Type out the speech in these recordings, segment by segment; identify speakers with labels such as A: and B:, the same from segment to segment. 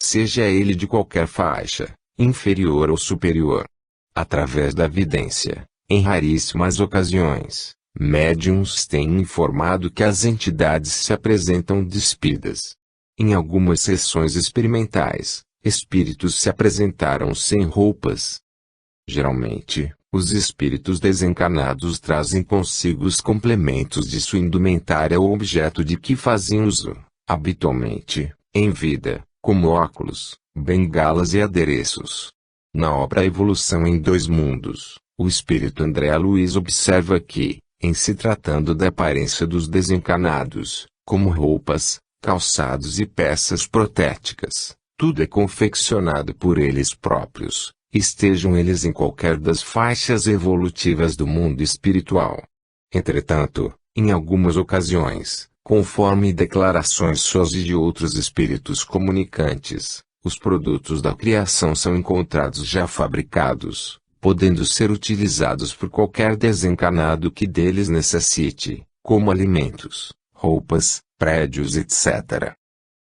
A: seja ele de qualquer faixa, inferior ou superior. Através da vidência, em raríssimas ocasiões, médiuns têm informado que as entidades se apresentam despidas. Em algumas sessões experimentais, espíritos se apresentaram sem roupas. Geralmente, os espíritos desencarnados trazem consigo os complementos de sua indumentária ou objeto de que fazem uso, habitualmente, em vida, como óculos, bengalas e adereços. Na obra Evolução em Dois Mundos, o espírito André Luiz observa que, em se tratando da aparência dos desencarnados, como roupas, calçados e peças protéticas, tudo é confeccionado por eles próprios, estejam eles em qualquer das faixas evolutivas do mundo espiritual. Entretanto, em algumas ocasiões, conforme declarações suas e de outros espíritos comunicantes, os produtos da criação são encontrados já fabricados, podendo ser utilizados por qualquer desencarnado que deles necessite, como alimentos, roupas, prédios etc.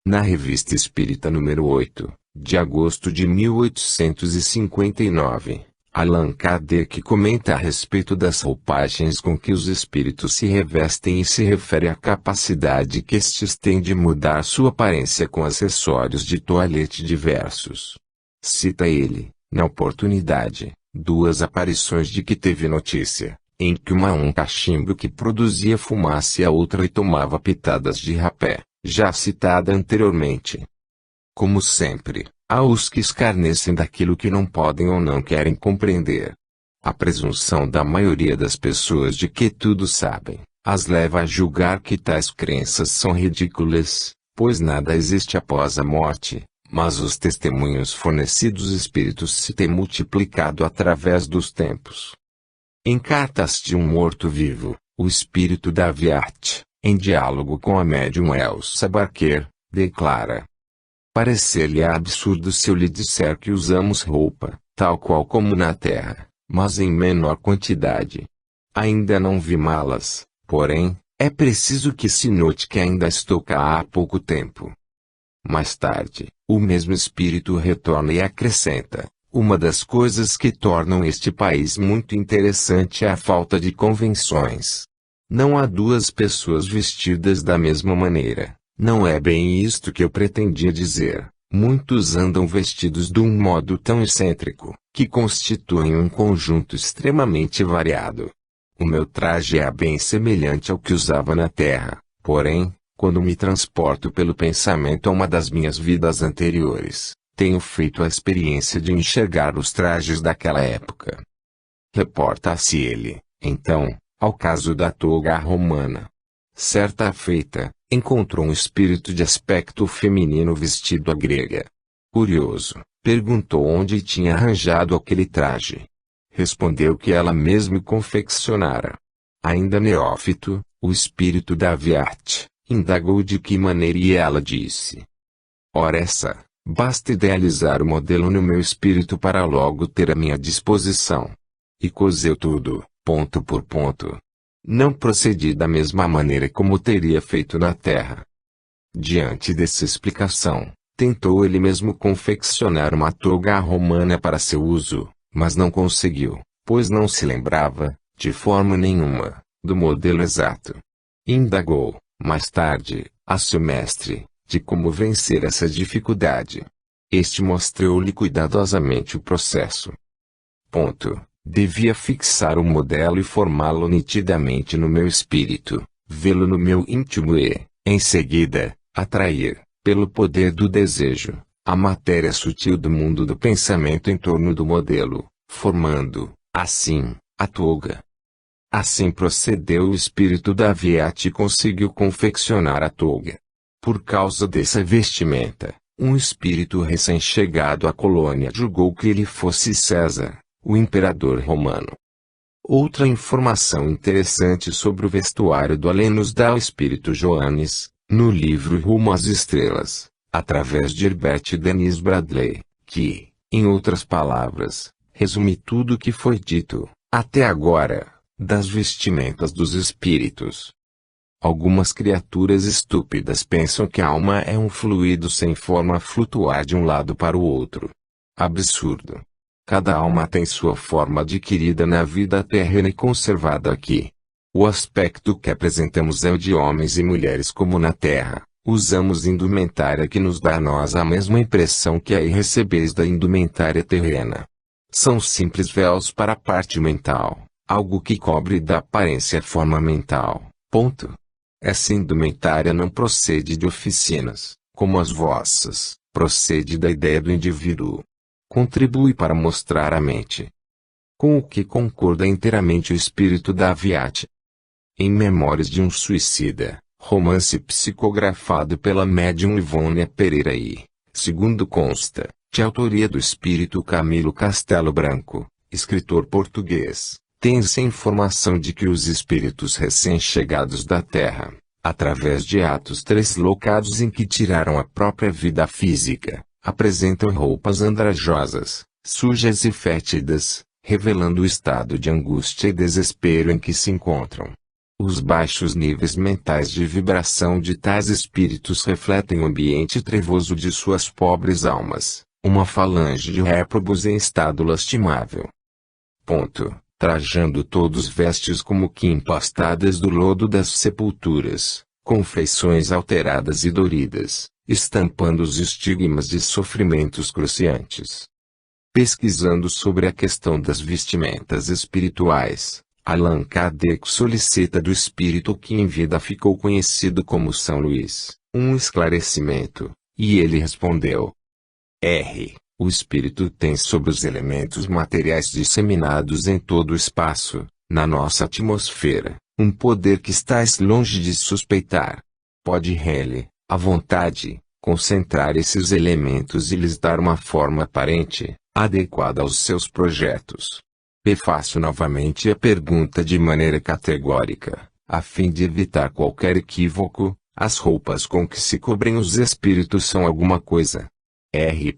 A: Na Revista Espírita número 8, de agosto de 1859, Allan Kardec comenta a respeito das roupagens com que os espíritos se revestem e se refere à capacidade que estes têm de mudar sua aparência com acessórios de toalete diversos. Cita ele, na oportunidade, duas aparições de que teve notícia, em que uma um cachimbo que produzia fumaça e a outra tomava pitadas de rapé, já citada anteriormente. Como sempre, há os que escarnecem daquilo que não podem ou não querem compreender. A presunção da maioria das pessoas de que tudo sabem, as leva a julgar que tais crenças são ridículas, pois nada existe após a morte, mas os testemunhos fornecidos espíritos se têm multiplicado através dos tempos. Em Cartas de um Morto-Vivo, o espírito Daviat, em diálogo com a médium Elsa Barker, declara: parecer-lhe absurdo se eu lhe disser que usamos roupa, tal qual como na terra, mas em menor quantidade. Ainda não vi malas, porém, é preciso que se note que ainda estou cá há pouco tempo. Mais tarde, o mesmo espírito retorna e acrescenta: uma das coisas que tornam este país muito interessante é a falta de convenções. Não há duas pessoas vestidas da mesma maneira. Não é bem isto que eu pretendia dizer. Muitos andam vestidos de um modo tão excêntrico, que constituem um conjunto extremamente variado. O meu traje é bem semelhante ao que usava na Terra, porém, quando me transporto pelo pensamento a uma das minhas vidas anteriores, tenho feito a experiência de enxergar os trajes daquela época. Reporta-se ele, então, ao caso da toga romana. Certa feita, encontrou um espírito de aspecto feminino vestido à grega. Curioso, perguntou onde tinha arranjado aquele traje. Respondeu que ela mesma confeccionara. Ainda neófito, o espírito Daviat indagou de que maneira e ela disse: ora essa, basta idealizar o modelo no meu espírito para logo ter à minha disposição. E coseu tudo, ponto por ponto. Não procedi da mesma maneira como teria feito na terra. Diante dessa explicação, tentou ele mesmo confeccionar uma toga romana para seu uso, mas não conseguiu, pois não se lembrava, de forma nenhuma, do modelo exato. Indagou, mais tarde, a seu mestre, de como vencer essa dificuldade. Este mostrou-lhe cuidadosamente o processo. Devia fixar o modelo e formá-lo nitidamente no meu espírito, vê-lo no meu íntimo e, em seguida, atrair, pelo poder do desejo, a matéria sutil do mundo do pensamento em torno do modelo, formando, assim, a toga. Assim procedeu o espírito Daviat e conseguiu confeccionar a toga. Por causa dessa vestimenta, um espírito recém-chegado à colônia julgou que ele fosse César, o imperador romano. Outra informação interessante sobre o vestuário do além nos dá o espírito Johannes, no livro Rumo às Estrelas, através de Herbert Denis Bradley, que, em outras palavras, resume tudo o que foi dito, até agora, das vestimentas dos espíritos. Algumas criaturas estúpidas pensam que a alma é um fluido sem forma a flutuar de um lado para o outro. Absurdo. Cada alma tem sua forma adquirida na vida terrena e conservada aqui. O aspecto que apresentamos é o de homens e mulheres como na Terra. Usamos indumentária que nos dá a nós a mesma impressão que aí recebeis da indumentária terrena. São simples véus para a parte mental, algo que cobre da aparência a forma mental. Ponto. Essa indumentária não procede de oficinas, como as vossas, procede da ideia do indivíduo. Contribui para mostrar a mente, com o que concorda inteiramente o espírito da Aviate. Em Memórias de um Suicida, romance psicografado pela médium Ivônia Pereira e, segundo consta, de autoria do espírito Camilo Castelo Branco, escritor português, tem-se a informação de que os espíritos recém-chegados da Terra, através de atos translocados em que tiraram a própria vida física, apresentam roupas andrajosas, sujas e fétidas, revelando o estado de angústia e desespero em que se encontram. Os baixos níveis mentais de vibração de tais espíritos refletem o ambiente trevoso de suas pobres almas, uma falange de réprobos em estado lastimável. Ponto. Trajando todos vestes como que empastadas do lodo das sepulturas, com feições alteradas e doridas, estampando os estigmas de sofrimentos cruciantes. Pesquisando sobre a questão das vestimentas espirituais, Allan Kardec solicita do espírito que em vida ficou conhecido como São Luís, um esclarecimento, e ele respondeu: O espírito tem sobre os elementos materiais disseminados em todo o espaço, na nossa atmosfera, um poder que estáis longe de suspeitar. Pode ele, à vontade, concentrar esses elementos e lhes dar uma forma aparente, adequada aos seus projetos. Faço novamente a pergunta de maneira categórica, a fim de evitar qualquer equívoco: as roupas com que se cobrem os espíritos são alguma coisa?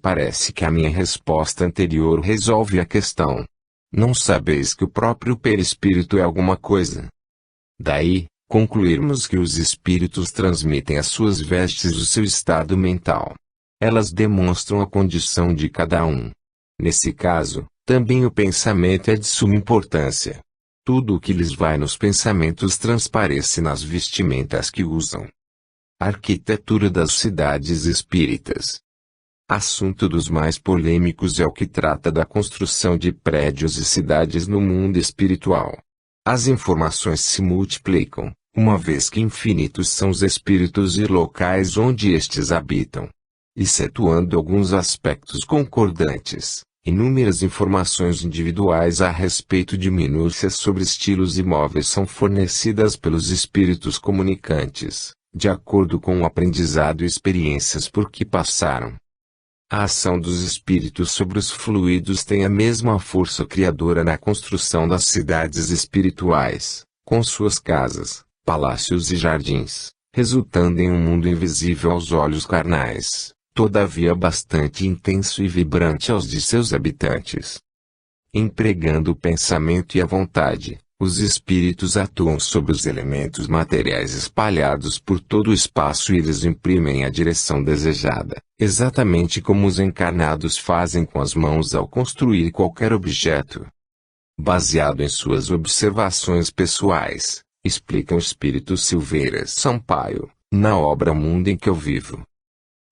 A: Parece que a minha resposta anterior resolve a questão. Não sabeis que o próprio perispírito é alguma coisa? Daí, concluirmos que os espíritos transmitem às suas vestes o seu estado mental. Elas demonstram a condição de cada um. Nesse caso, também o pensamento é de suma importância. Tudo o que lhes vai nos pensamentos transparece nas vestimentas que usam. Arquitetura das cidades espíritas. Assunto dos mais polêmicos é o que trata da construção de prédios e cidades no mundo espiritual. As informações se multiplicam, uma vez que infinitos são os espíritos e locais onde estes habitam. Excetuando alguns aspectos concordantes, inúmeras informações individuais a respeito de minúcias sobre estilos imóveis são fornecidas pelos espíritos comunicantes, de acordo com o aprendizado e experiências por que passaram. A ação dos espíritos sobre os fluidos tem a mesma força criadora na construção das cidades espirituais, com suas casas, palácios e jardins, resultando em um mundo invisível aos olhos carnais, todavia bastante intenso e vibrante aos de seus habitantes. Empregando o pensamento e a vontade, os espíritos atuam sobre os elementos materiais espalhados por todo o espaço e lhes imprimem a direção desejada, exatamente como os encarnados fazem com as mãos ao construir qualquer objeto. Baseado em suas observações pessoais, explica o espírito Silveira Sampaio, na obra O Mundo em que eu Vivo.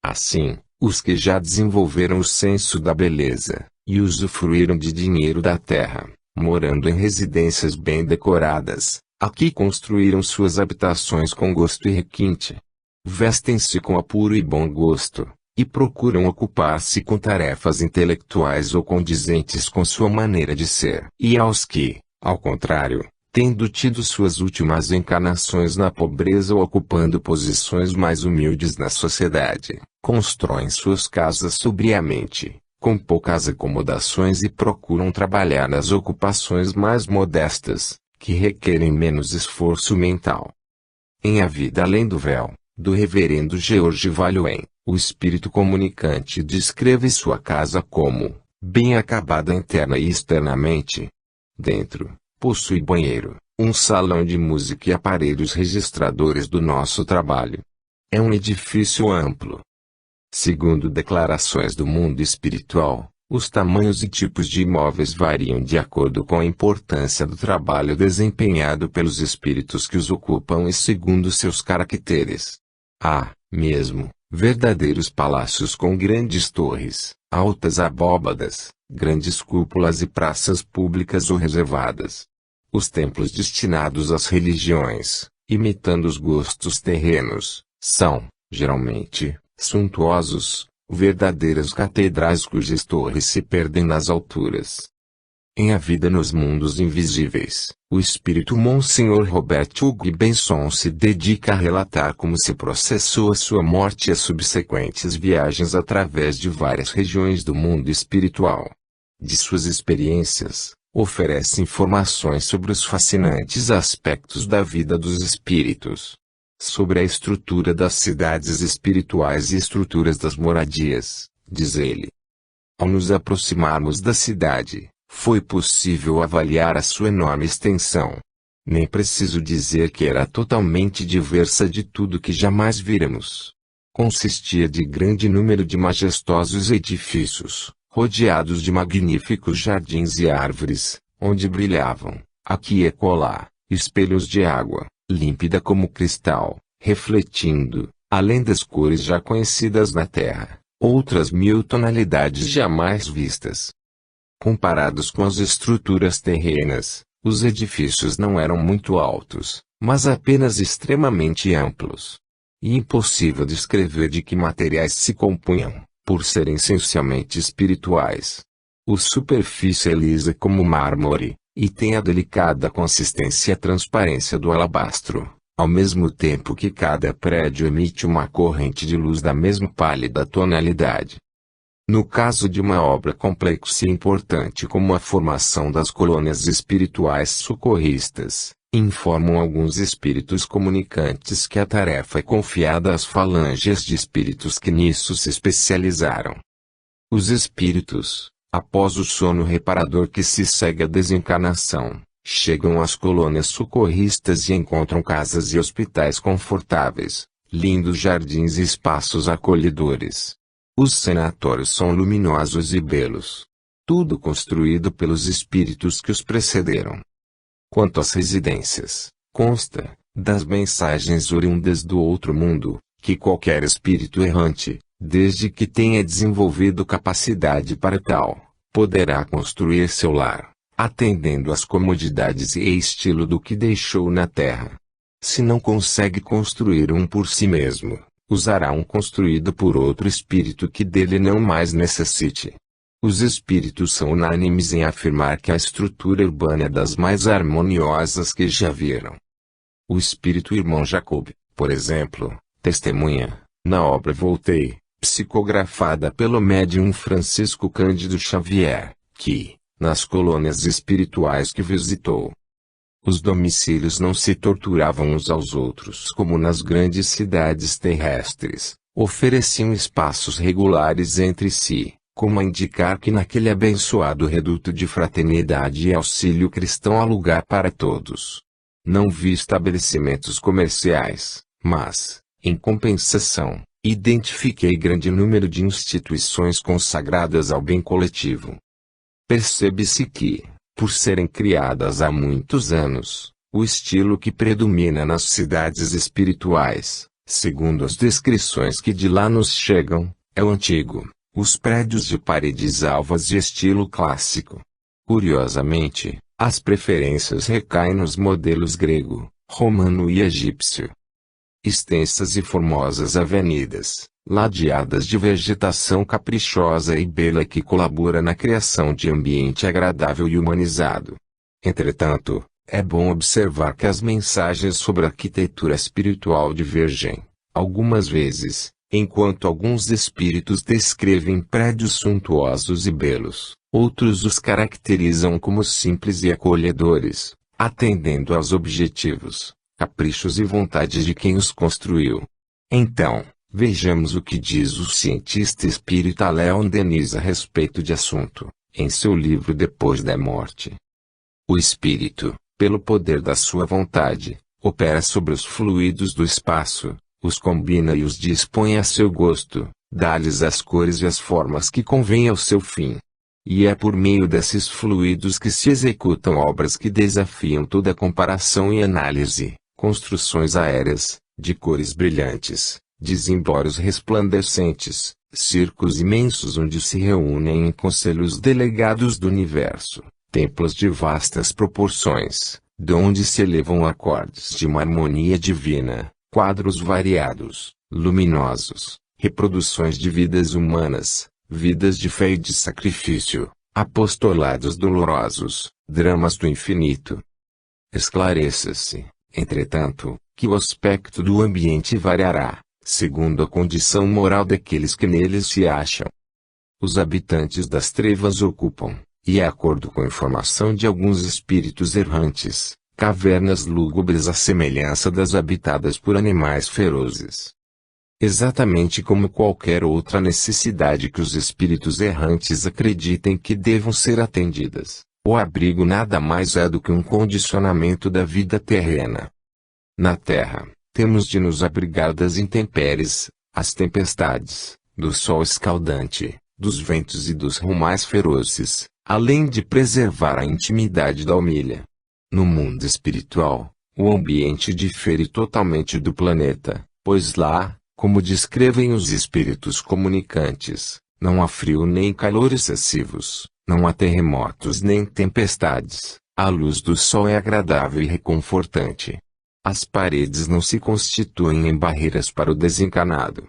A: Assim, os que já desenvolveram o senso da beleza, e usufruíram de dinheiro da terra, morando em residências bem decoradas, aqui construíram suas habitações com gosto e requinte. Vestem-se com apuro e bom gosto, e procuram ocupar-se com tarefas intelectuais ou condizentes com sua maneira de ser. E aos que, ao contrário, tendo tido suas últimas encarnações na pobreza ou ocupando posições mais humildes na sociedade, constroem suas casas sobriamente, com poucas acomodações e procuram trabalhar nas ocupações mais modestas, que requerem menos esforço mental. Em A Vida Além do Véu, do reverendo George Valois, o espírito comunicante descreve sua casa como bem acabada interna e externamente. Dentro, possui banheiro, um salão de música e aparelhos registradores do nosso trabalho. É um edifício amplo. Segundo declarações do mundo espiritual, os tamanhos e tipos de imóveis variam de acordo com a importância do trabalho desempenhado pelos espíritos que os ocupam e segundo seus caracteres. Há, mesmo, verdadeiros palácios com grandes torres, altas abóbadas, grandes cúpulas e praças públicas ou reservadas. Os templos destinados às religiões, imitando os gostos terrenos, são, geralmente, suntuosos, verdadeiras catedrais cujas torres se perdem nas alturas. Em A Vida nos Mundos Invisíveis, o espírito Monsenhor Robert Hugo Benson se dedica a relatar como se processou a sua morte e as subsequentes viagens através de várias regiões do mundo espiritual. De suas experiências, oferece informações sobre os fascinantes aspectos da vida dos espíritos. Sobre a estrutura das cidades espirituais e estruturas das moradias, diz ele. Ao nos aproximarmos da cidade, foi possível avaliar a sua enorme extensão. Nem preciso dizer que era totalmente diversa de tudo que jamais víramos. Consistia de grande número de majestosos edifícios, rodeados de magníficos jardins e árvores, onde brilhavam, aqui e acolá, espelhos de água, límpida como cristal, refletindo, além das cores já conhecidas na Terra, outras 1000 tonalidades jamais vistas. Comparados com as estruturas terrenas, os edifícios não eram muito altos, mas apenas extremamente amplos. E impossível descrever de que materiais se compunham, por serem essencialmente espirituais. A superfície é lisa como mármore, e tem a delicada consistência e transparência do alabastro, ao mesmo tempo que cada prédio emite uma corrente de luz da mesma pálida tonalidade. No caso de uma obra complexa e importante como a formação das colônias espirituais socorristas, informam alguns espíritos comunicantes que a tarefa é confiada às falanges de espíritos que nisso se especializaram. Os espíritos, após o sono reparador que se segue à desencarnação, chegam às colônias socorristas e encontram casas e hospitais confortáveis, lindos jardins e espaços acolhedores. Os sanatórios são luminosos e belos. Tudo construído pelos espíritos que os precederam. Quanto às residências, consta, das mensagens oriundas do outro mundo, que qualquer espírito errante, desde que tenha desenvolvido capacidade para tal, poderá construir seu lar, atendendo às comodidades e estilo do que deixou na Terra. Se não consegue construir um por si mesmo, usará um construído por outro espírito que dele não mais necessite. Os espíritos são unânimes em afirmar que a estrutura urbana é das mais harmoniosas que já viram. O espírito irmão Jacob, por exemplo, testemunha, na obra Voltei, psicografada pelo médium Francisco Cândido Xavier, que, nas colônias espirituais que visitou, os domicílios não se torturavam uns aos outros como nas grandes cidades terrestres, ofereciam espaços regulares entre si, como a indicar que naquele abençoado reduto de fraternidade e auxílio cristão há lugar para todos. Não vi estabelecimentos comerciais, mas, em compensação, identifiquei grande número de instituições consagradas ao bem coletivo. Percebe-se que, por serem criadas há muitos anos, o estilo que predomina nas cidades espirituais, segundo as descrições que de lá nos chegam, é o antigo, os prédios de paredes alvas de estilo clássico. Curiosamente, as preferências recaem nos modelos grego, romano e egípcio. Extensas e formosas avenidas, ladeadas de vegetação caprichosa e bela que colabora na criação de ambiente agradável e humanizado. Entretanto, é bom observar que as mensagens sobre a arquitetura espiritual divergem, algumas vezes, enquanto alguns espíritos descrevem prédios suntuosos e belos, outros os caracterizam como simples e acolhedores, atendendo aos objetivos, caprichos e vontades de quem os construiu. Então, vejamos o que diz o cientista espírita Leon Denis a respeito de assunto, em seu livro Depois da Morte. O espírito, pelo poder da sua vontade, opera sobre os fluidos do espaço, os combina e os dispõe a seu gosto, dá-lhes as cores e as formas que convêm ao seu fim. E é por meio desses fluidos que se executam obras que desafiam toda comparação e análise, construções aéreas, de cores brilhantes, desemboros resplandecentes, circos imensos onde se reúnem em conselhos delegados do universo, templos de vastas proporções, de onde se elevam acordes de uma harmonia divina, quadros variados, luminosos, reproduções de vidas humanas, vidas de fé e de sacrifício, apostolados dolorosos, dramas do infinito. Esclareça-se, entretanto, que o aspecto do ambiente variará, segundo a condição moral daqueles que neles se acham. Os habitantes das trevas ocupam, e de acordo com a informação de alguns espíritos errantes, cavernas lúgubres à semelhança das habitadas por animais ferozes. Exatamente como qualquer outra necessidade que os espíritos errantes acreditem que devam ser atendidas, o abrigo nada mais é do que um condicionamento da vida terrena. Na Terra, temos de nos abrigar das intempéries, as tempestades, do sol escaldante, dos ventos e dos rumais ferozes, além de preservar a intimidade da humilha. No mundo espiritual, o ambiente difere totalmente do planeta, pois lá, como descrevem os espíritos comunicantes, não há frio nem calor excessivos, não há terremotos nem tempestades, a luz do sol é agradável e reconfortante. As paredes não se constituem em barreiras para o desencanado.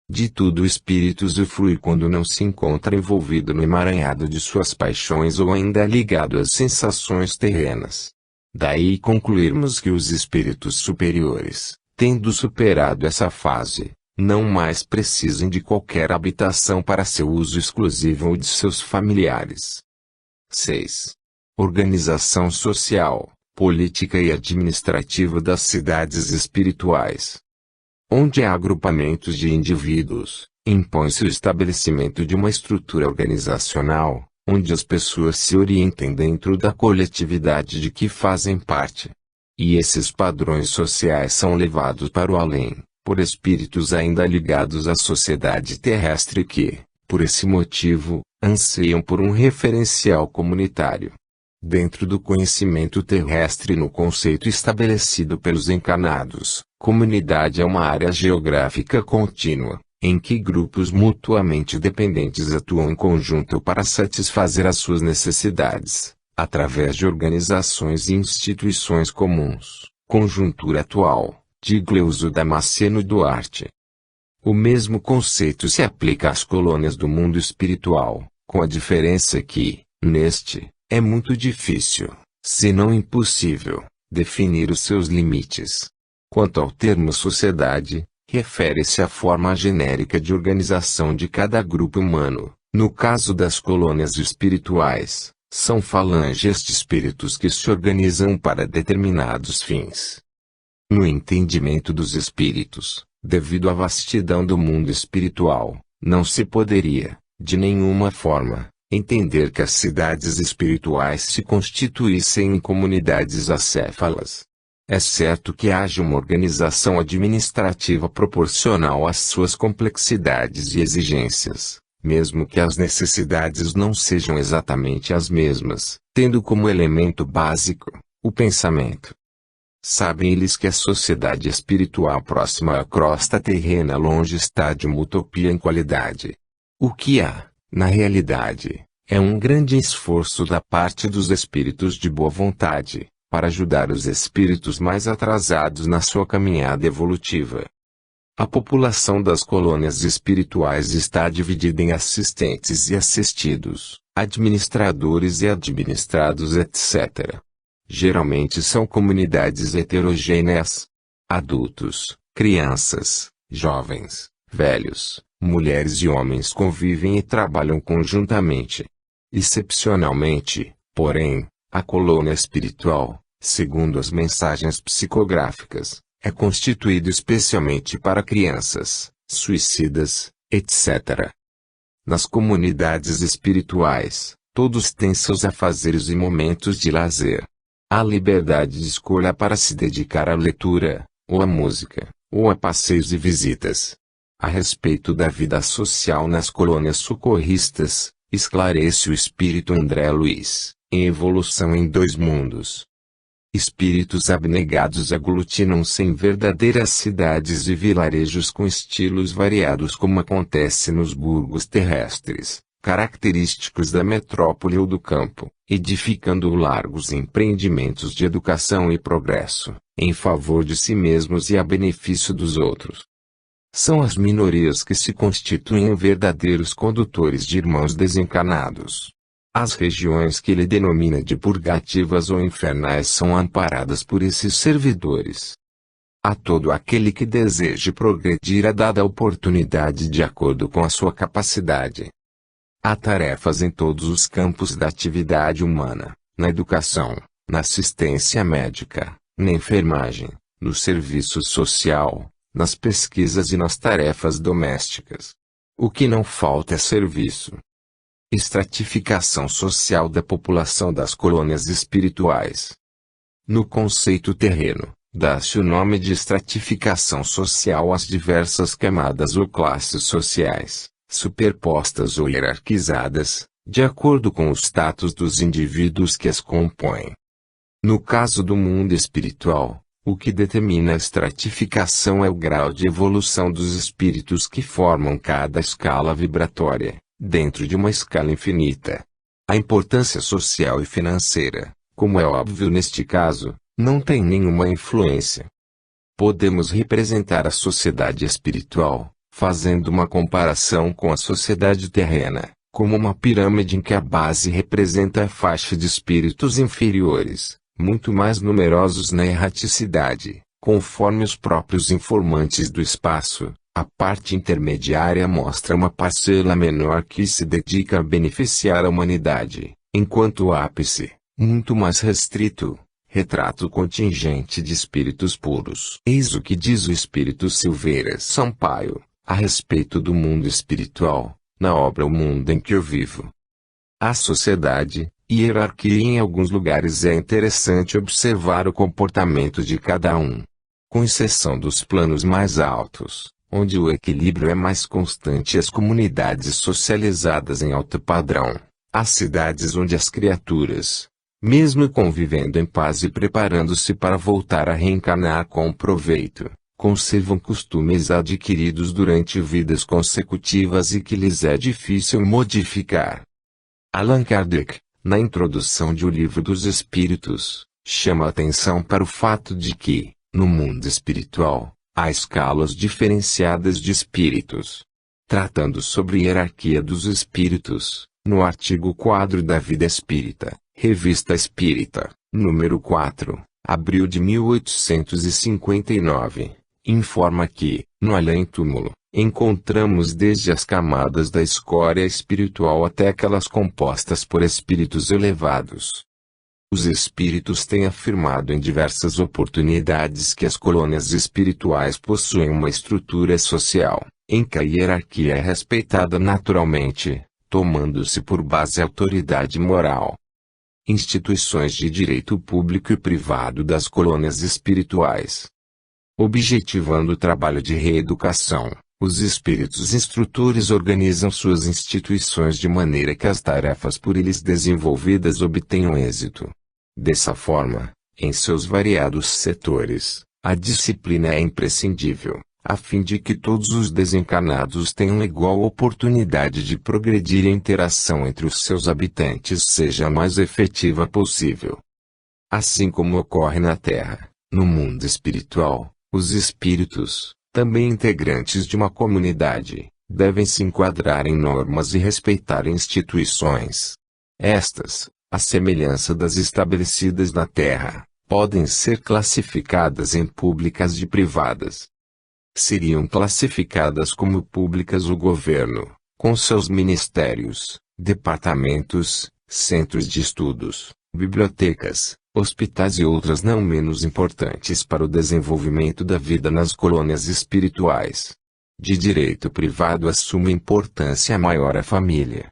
A: De tudo o espírito usufrui quando não se encontra envolvido no emaranhado de suas paixões ou ainda ligado às sensações terrenas. Daí concluirmos que os espíritos superiores, tendo superado essa fase, não mais precisam de qualquer habitação para seu uso exclusivo ou de seus familiares. 6. Organização social, política e administrativa das cidades espirituais. Onde há agrupamentos de indivíduos, impõe-se o estabelecimento de uma estrutura organizacional, onde as pessoas se orientem dentro da coletividade de que fazem parte. E esses padrões sociais são levados para o além, por espíritos ainda ligados à sociedade terrestre que, por esse motivo, anseiam por um referencial comunitário. Dentro do conhecimento terrestre no conceito estabelecido pelos encarnados, comunidade é uma área geográfica contínua, em que grupos mutuamente dependentes atuam em conjunto para satisfazer as suas necessidades, através de organizações e instituições comuns. Conjuntura atual, de Gleuso Damasceno Duarte. O mesmo conceito se aplica às colônias do mundo espiritual, com a diferença que, neste, é muito difícil, se não impossível, definir os seus limites. Quanto ao termo sociedade, refere-se à forma genérica de organização de cada grupo humano. No caso das colônias espirituais, são falanges de espíritos que se organizam para determinados fins. No entendimento dos espíritos, devido à vastidão do mundo espiritual, não se poderia, de nenhuma forma, entender que as cidades espirituais se constituíssem em comunidades acéfalas. É certo que haja uma organização administrativa proporcional às suas complexidades e exigências, mesmo que as necessidades não sejam exatamente as mesmas, tendo como elemento básico, o pensamento. Sabem eles que a sociedade espiritual próxima à crosta terrena longe está de uma utopia em qualidade. O que há, na realidade, é um grande esforço da parte dos espíritos de boa vontade, para ajudar os espíritos mais atrasados na sua caminhada evolutiva. A população das colônias espirituais está dividida em assistentes e assistidos, administradores e administrados, etc. Geralmente são comunidades heterogêneas. Adultos, crianças, jovens, velhos, mulheres e homens convivem e trabalham conjuntamente. Excepcionalmente, porém, a colônia espiritual, segundo as mensagens psicográficas, é constituída especialmente para crianças, suicidas, etc. Nas comunidades espirituais, todos têm seus afazeres e momentos de lazer. A liberdade de escolha para se dedicar à leitura, ou à música, ou a passeios e visitas. A respeito da vida social nas colônias socorristas, esclarece o espírito André Luiz, em Evolução em Dois Mundos. Espíritos abnegados aglutinam-se em verdadeiras cidades e vilarejos com estilos variados, como acontece nos burgos terrestres, característicos da metrópole ou do campo, edificando largos empreendimentos de educação e progresso, em favor de si mesmos e a benefício dos outros. São as minorias que se constituem em verdadeiros condutores de irmãos desencarnados. As regiões que ele denomina de purgativas ou infernais são amparadas por esses servidores. A todo aquele que deseje progredir é dada a oportunidade de acordo com a sua capacidade. Há tarefas em todos os campos da atividade humana, na educação, na assistência médica, na enfermagem, no serviço social, nas pesquisas e nas tarefas domésticas. O que não falta é serviço. Estratificação social da população das colônias espirituais. No conceito terreno, dá-se o nome de estratificação social às diversas camadas ou classes sociais, superpostas ou hierarquizadas, de acordo com o status dos indivíduos que as compõem. No caso do mundo espiritual, o que determina a estratificação é o grau de evolução dos espíritos que formam cada escala vibratória, dentro de uma escala infinita. A importância social e financeira, como é óbvio neste caso, não tem nenhuma influência. Podemos representar a sociedade espiritual, fazendo uma comparação com a sociedade terrena, como uma pirâmide em que a base representa a faixa de espíritos inferiores, muito mais numerosos na erraticidade, conforme os próprios informantes do espaço. A parte intermediária mostra uma parcela menor que se dedica a beneficiar a humanidade, enquanto o ápice, muito mais restrito, retrata o contingente de espíritos puros. Eis o que diz o espírito Silveira Sampaio, a respeito do mundo espiritual, na obra O Mundo em que eu Vivo. A sociedade, hierarquia em alguns lugares é interessante observar o comportamento de cada um. Com exceção dos planos mais altos, onde o equilíbrio é mais constante e as comunidades socializadas em alto padrão, as cidades onde as criaturas, mesmo convivendo em paz e preparando-se para voltar a reencarnar com proveito, conservam costumes adquiridos durante vidas consecutivas e que lhes é difícil modificar. Allan Kardec, na introdução de O Livro dos Espíritos, chama a atenção para o fato de que, no mundo espiritual, há escalas diferenciadas de espíritos. Tratando sobre hierarquia dos espíritos, no artigo Quadro da Vida Espírita, Revista Espírita, número 4, abril de 1859, informa que, no além-túmulo, encontramos desde as camadas da escória espiritual até aquelas compostas por espíritos elevados. Os espíritos têm afirmado em diversas oportunidades que as colônias espirituais possuem uma estrutura social, em que a hierarquia é respeitada naturalmente, tomando-se por base a autoridade moral. Instituições de direito público e privado das colônias espirituais. Objetivando o trabalho de reeducação, os espíritos instrutores organizam suas instituições de maneira que as tarefas por eles desenvolvidas obtenham êxito. Dessa forma, em seus variados setores, a disciplina é imprescindível, a fim de que todos os desencarnados tenham igual oportunidade de progredir e a interação entre os seus habitantes seja a mais efetiva possível. Assim como ocorre na Terra, no mundo espiritual, os espíritos, também integrantes de uma comunidade, devem se enquadrar em normas e respeitar instituições. Estas, à semelhança das estabelecidas na Terra, podem ser classificadas em públicas e privadas. Seriam classificadas como públicas o governo, com seus ministérios, departamentos, centros de estudos, bibliotecas, hospitais e outras não menos importantes para o desenvolvimento da vida nas colônias espirituais. De direito privado assume importância maior a família.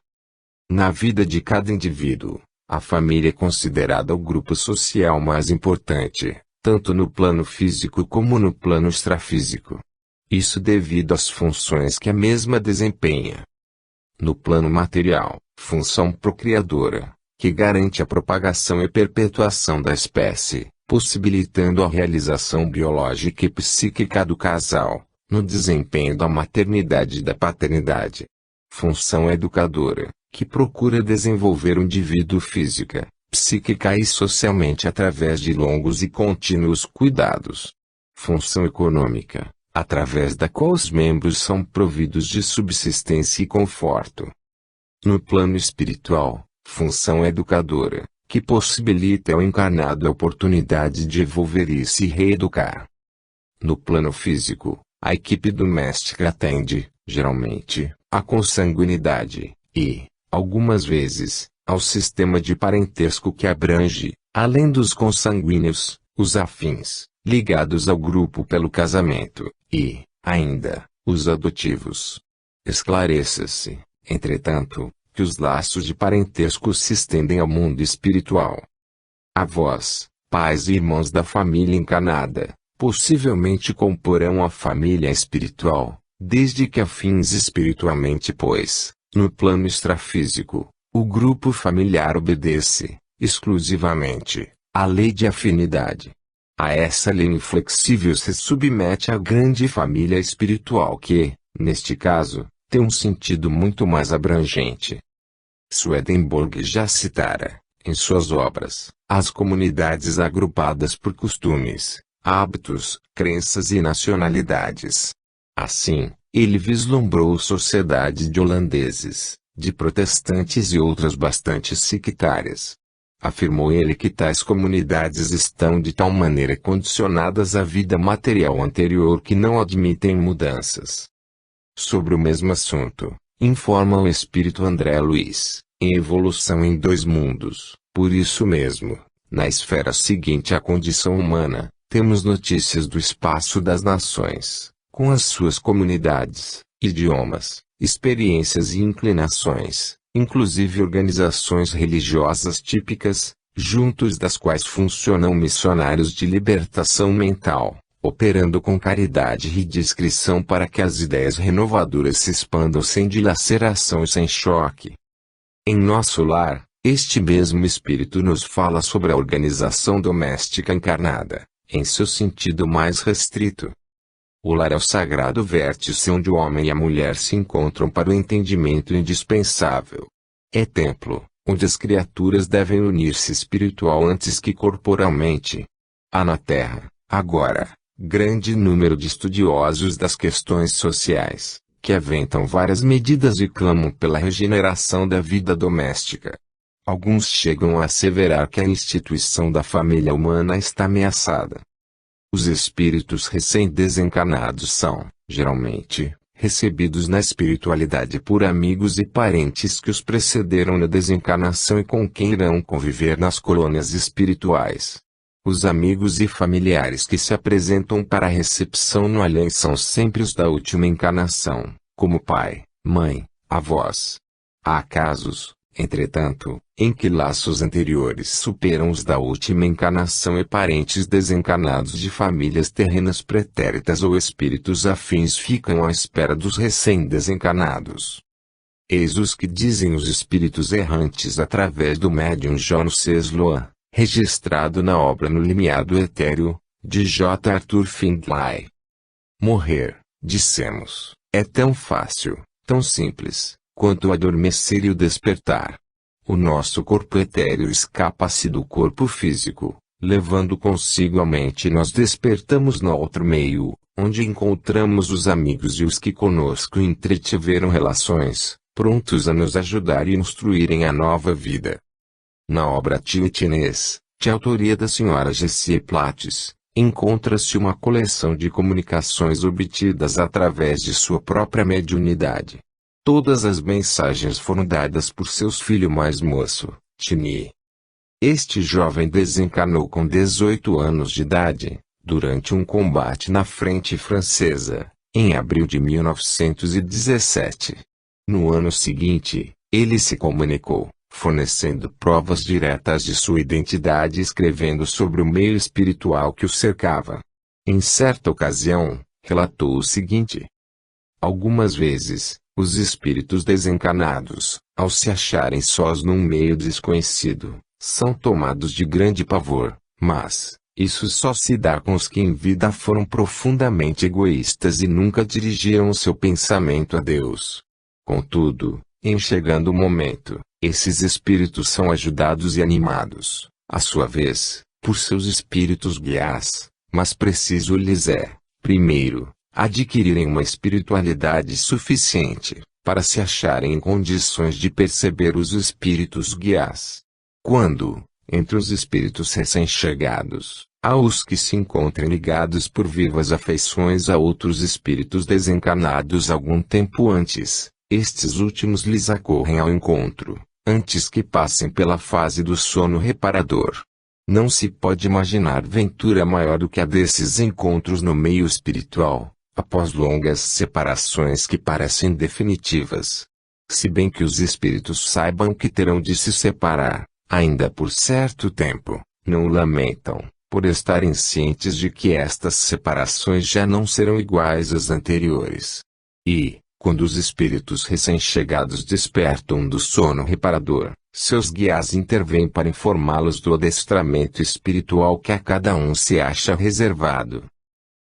A: Na vida de cada indivíduo, A família é considerada o grupo social mais importante, tanto no plano físico como no plano extrafísico. Isso devido às funções que a mesma desempenha. No plano material, função procriadora, que garante a propagação e perpetuação da espécie, possibilitando a realização biológica e psíquica do casal, no desempenho da maternidade e da paternidade. Função educadora, que procura desenvolver o indivíduo física, psíquica e socialmente através de longos e contínuos cuidados. Função econômica, através da qual os membros são providos de subsistência e conforto. No plano espiritual, função educadora, que possibilita ao encarnado a oportunidade de evolver e se reeducar. No plano físico, a equipe doméstica atende, geralmente, à consanguinidade, e, algumas vezes, ao sistema de parentesco que abrange, além dos consanguíneos, os afins, ligados ao grupo pelo casamento, e, ainda, os adotivos. Esclareça-se, entretanto, que os laços de parentesco se estendem ao mundo espiritual. Avós, pais e irmãos da família encarnada, possivelmente comporão a família espiritual, desde que afins espiritualmente pois, no plano extrafísico, o grupo familiar obedece, exclusivamente, à lei de afinidade. A essa lei inflexível se submete a grande família espiritual que, neste caso, tem um sentido muito mais abrangente. Swedenborg já citara, em suas obras, as comunidades agrupadas por costumes, hábitos, crenças e nacionalidades. Assim, ele vislumbrou sociedade de holandeses, de protestantes e outras bastante sectárias. Afirmou ele que tais comunidades estão de tal maneira condicionadas à vida material anterior que não admitem mudanças. Sobre o mesmo assunto, informa o espírito André Luiz, em Evolução em Dois Mundos. Por isso mesmo, na esfera seguinte à condição humana, temos notícias do espaço das nações, com as suas comunidades, idiomas, experiências e inclinações, inclusive organizações religiosas típicas, juntos das quais funcionam missionários de libertação mental, operando com caridade e discrição para que as ideias renovadoras se expandam sem dilaceração e sem choque. Em nosso lar, este mesmo espírito nos fala sobre a organização doméstica encarnada, em seu sentido mais restrito. O lar é o sagrado vértice onde o homem e a mulher se encontram para o entendimento indispensável. É templo, onde as criaturas devem unir-se espiritual antes que corporalmente. Há na Terra, agora, grande número de estudiosos das questões sociais, que aventam várias medidas e clamam pela regeneração da vida doméstica. Alguns chegam a asseverar que a instituição da família humana está ameaçada. Os espíritos recém-desencarnados são, geralmente, recebidos na espiritualidade por amigos e parentes que os precederam na desencarnação e com quem irão conviver nas colônias espirituais. Os amigos e familiares que se apresentam para a recepção no além são sempre os da última encarnação, como pai, mãe, avós. Há casos, entretanto, em que laços anteriores superam os da última encarnação e parentes desencarnados de famílias terrenas pretéritas ou espíritos afins ficam à espera dos recém-desencarnados. Eis os que dizem os espíritos errantes através do médium John Sesloan, registrado na obra No Limiar do Etéreo, de J. Arthur Findlay. Morrer, dissemos, é tão fácil, tão simples, quanto o adormecer e o despertar. O nosso corpo etéreo escapa-se do corpo físico, levando consigo a mente e nós despertamos no outro meio, onde encontramos os amigos e os que conosco entretiveram relações, prontos a nos ajudar e instruírem a nova vida. Na obra Tio Tinês, de autoria da Sra. G.C. Plates, encontra-se uma coleção de comunicações obtidas através de sua própria mediunidade. Todas as mensagens foram dadas por seu filho mais moço, Tini. Este jovem desencarnou com 18 anos de idade, durante um combate na frente francesa, em abril de 1917. No ano seguinte, ele se comunicou, fornecendo provas diretas de sua identidade e escrevendo sobre o meio espiritual que o cercava. Em certa ocasião, relatou o seguinte: algumas vezes, os espíritos desencarnados, ao se acharem sós num meio desconhecido, são tomados de grande pavor, mas isso só se dá com os que em vida foram profundamente egoístas e nunca dirigiram o seu pensamento a Deus. Contudo, em chegando o momento, esses espíritos são ajudados e animados, à sua vez, por seus espíritos guias, mas preciso lhes é, primeiro, adquirirem uma espiritualidade suficiente, para se acharem em condições de perceber os espíritos guias. Quando, entre os espíritos recém-chegados, há os que se encontrem ligados por vivas afeições a outros espíritos desencarnados algum tempo antes, estes últimos lhes acorrem ao encontro, antes que passem pela fase do sono reparador. Não se pode imaginar ventura maior do que a desses encontros no meio espiritual, após longas separações que parecem definitivas. Se bem que os espíritos saibam que terão de se separar, ainda por certo tempo, não o lamentam, por estarem cientes de que estas separações já não serão iguais às anteriores. E, quando os espíritos recém-chegados despertam do sono reparador, seus guias intervêm para informá-los do adestramento espiritual que a cada um se acha reservado.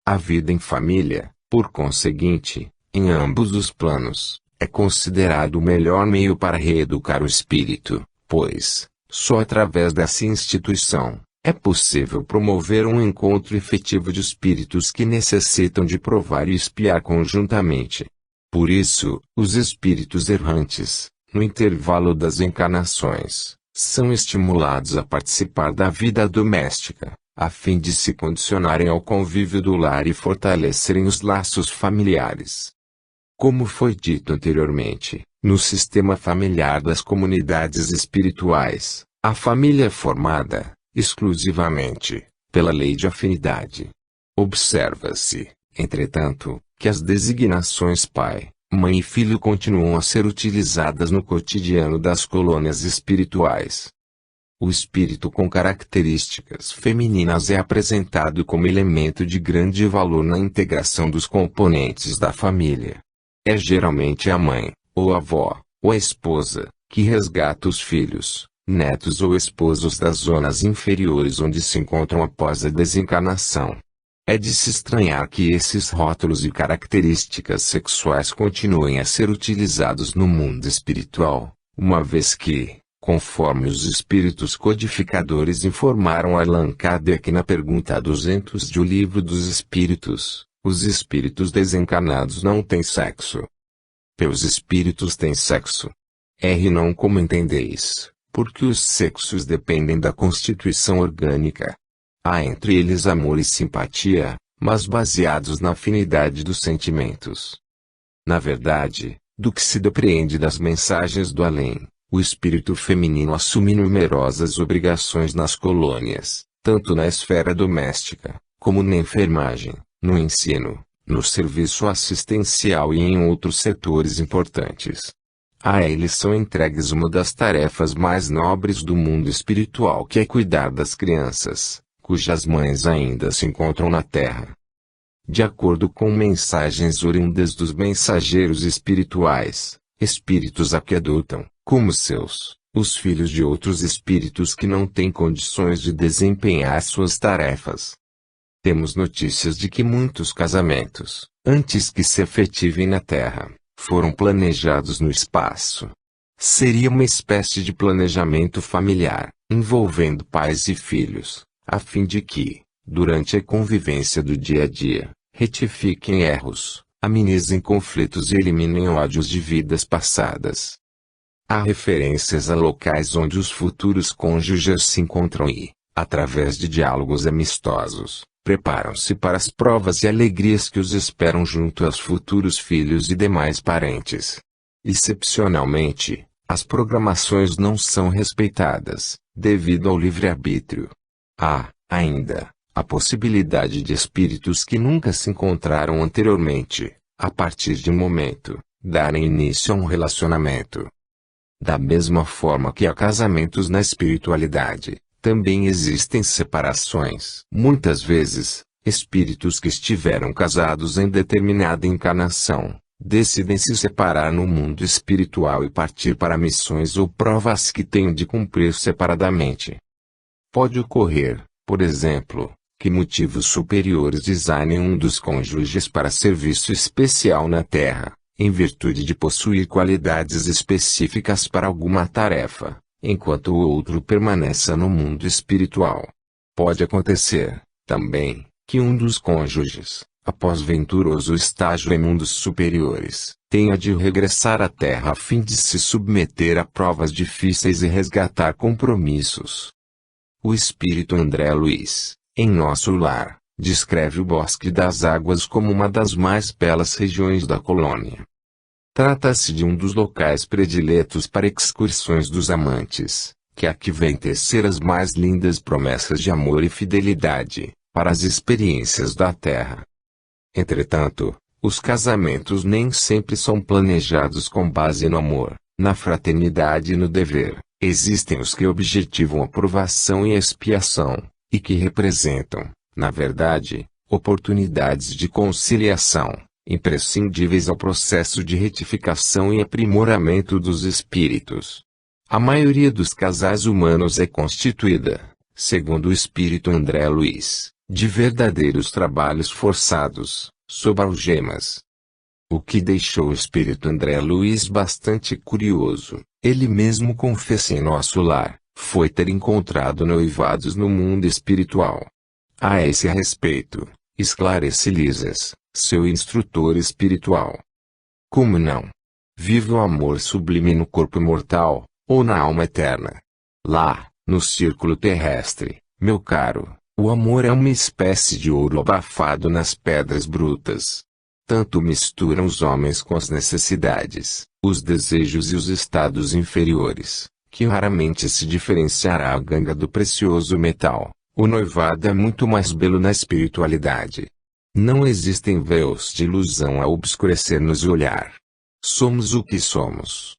A: A vida em família, por conseguinte, em ambos os planos, é considerado o melhor meio para reeducar o espírito, pois, só através dessa instituição, é possível promover um encontro efetivo de espíritos que necessitam de provar e expiar conjuntamente. Por isso, os espíritos errantes, no intervalo das encarnações, são estimulados a participar da vida doméstica, a fim de se condicionarem ao convívio do lar e fortalecerem os laços familiares. Como foi dito anteriormente, no sistema familiar das comunidades espirituais, a família é formada, exclusivamente, pela lei de afinidade. Observa-se, entretanto, que as designações pai, mãe e filho continuam a ser utilizadas no cotidiano das colônias espirituais. O espírito com características femininas é apresentado como elemento de grande valor na integração dos componentes da família. É geralmente a mãe, ou a avó, ou a esposa, que resgata os filhos, netos ou esposos das zonas inferiores onde se encontram após a desencarnação. É de se estranhar que esses rótulos e características sexuais continuem a ser utilizados no mundo espiritual, uma vez que, conforme os espíritos codificadores informaram Allan Kardec na pergunta 200 de O Livro dos Espíritos, os espíritos desencarnados não têm sexo. Os espíritos têm sexo. Não como entendeis, porque os sexos dependem da constituição orgânica. Há entre eles amor e simpatia, mas baseados na afinidade dos sentimentos. Na verdade, do que se depreende das mensagens do além, o espírito feminino assume numerosas obrigações nas colônias, tanto na esfera doméstica, como na enfermagem, no ensino, no serviço assistencial e em outros setores importantes. A eles são entregues uma das tarefas mais nobres do mundo espiritual, que é cuidar das crianças, cujas mães ainda se encontram na Terra. De acordo com mensagens oriundas dos mensageiros espirituais, espíritos aquedutam, como seus, os filhos de outros espíritos que não têm condições de desempenhar suas tarefas. Temos notícias de que muitos casamentos, antes que se efetivem na Terra, foram planejados no espaço. Seria uma espécie de planejamento familiar, envolvendo pais e filhos, a fim de que, durante a convivência do dia a dia, retifiquem erros, amenizem conflitos e eliminem ódios de vidas passadas. Há referências a locais onde os futuros cônjuges se encontram e, através de diálogos amistosos, preparam-se para as provas e alegrias que os esperam junto aos futuros filhos e demais parentes. Excepcionalmente, as programações não são respeitadas, devido ao livre-arbítrio. Há, ainda, a possibilidade de espíritos que nunca se encontraram anteriormente, a partir de um momento, darem início a um relacionamento. Da mesma forma que há casamentos na espiritualidade, também existem separações. Muitas vezes, espíritos que estiveram casados em determinada encarnação, decidem se separar no mundo espiritual e partir para missões ou provas que tenham de cumprir separadamente. Pode ocorrer, por exemplo, que motivos superiores designem um dos cônjuges para serviço especial na Terra, em virtude de possuir qualidades específicas para alguma tarefa, enquanto o outro permaneça no mundo espiritual. Pode acontecer, também, que um dos cônjuges, após venturoso estágio em mundos superiores, tenha de regressar à Terra a fim de se submeter a provas difíceis e resgatar compromissos. O espírito André Luiz, em Nosso Lar, descreve o Bosque das Águas como uma das mais belas regiões da colônia. Trata-se de um dos locais prediletos para excursões dos amantes, que aqui vêm tecer as mais lindas promessas de amor e fidelidade, para as experiências da Terra. Entretanto, os casamentos nem sempre são planejados com base no amor, na fraternidade e no dever. Existem os que objetivam aprovação e expiação, e que representam, na verdade, oportunidades de conciliação, imprescindíveis ao processo de retificação e aprimoramento dos espíritos. A maioria dos casais humanos é constituída, segundo o espírito André Luiz, de verdadeiros trabalhos forçados, sob algemas. O que deixou o espírito André Luiz bastante curioso, ele mesmo confessa em Nosso Lar, foi ter encontrado noivados no mundo espiritual. A esse respeito, esclarece Lisas, seu instrutor espiritual. Como não? Vive o amor sublime no corpo mortal, ou na alma eterna. Lá, no círculo terrestre, meu caro, o amor é uma espécie de ouro abafado nas pedras brutas. Tanto misturam os homens com as necessidades, os desejos e os estados inferiores, que raramente se diferenciará a ganga do precioso metal. O noivado é muito mais belo na espiritualidade. Não existem véus de ilusão a obscurecer-nos o olhar. Somos o que somos.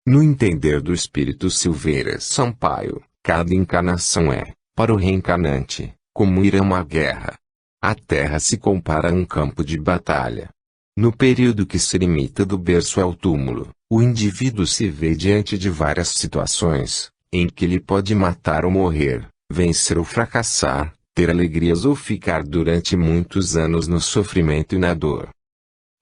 A: No entender do espírito Silveira Sampaio, cada encarnação é, para o reencarnante, como ir a uma guerra. A Terra se compara a um campo de batalha. No período que se limita do berço ao túmulo, o indivíduo se vê diante de várias situações, em que ele pode matar ou morrer, vencer ou fracassar, ter alegrias ou ficar durante muitos anos no sofrimento e na dor.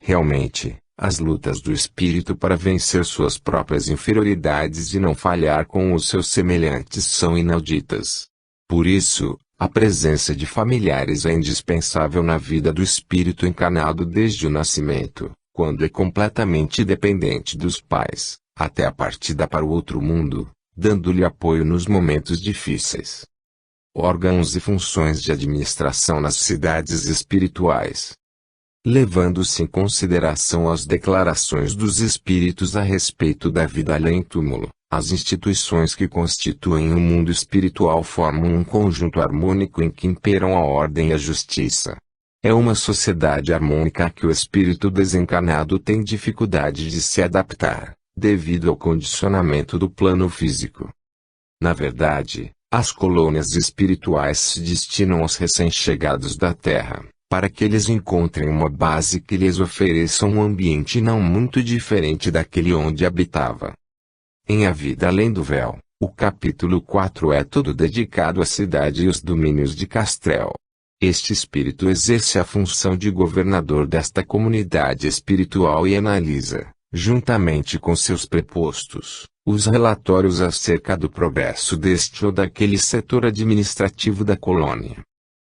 A: Realmente, as lutas do espírito para vencer suas próprias inferioridades e não falhar com os seus semelhantes são inauditas. Por isso, a presença de familiares é indispensável na vida do espírito encarnado desde o nascimento, quando é completamente dependente dos pais, até a partida para o outro mundo, dando-lhe apoio nos momentos difíceis. Órgãos e funções de administração nas cidades espirituais. Levando-se em consideração as declarações dos espíritos a respeito da vida além túmulo, as instituições que constituem o mundo espiritual formam um conjunto harmônico em que imperam a ordem e a justiça. É uma sociedade harmônica a que o espírito desencarnado tem dificuldade de se adaptar, devido ao condicionamento do plano físico. Na verdade, as colônias espirituais se destinam aos recém-chegados da Terra, para que eles encontrem uma base que lhes ofereça um ambiente não muito diferente daquele onde habitava. Em A Vida Além do Véu, o capítulo 4 é todo dedicado à cidade e os domínios de Castrel. Este espírito exerce a função de governador desta comunidade espiritual e analisa, juntamente com seus prepostos, os relatórios acerca do progresso deste ou daquele setor administrativo da colônia.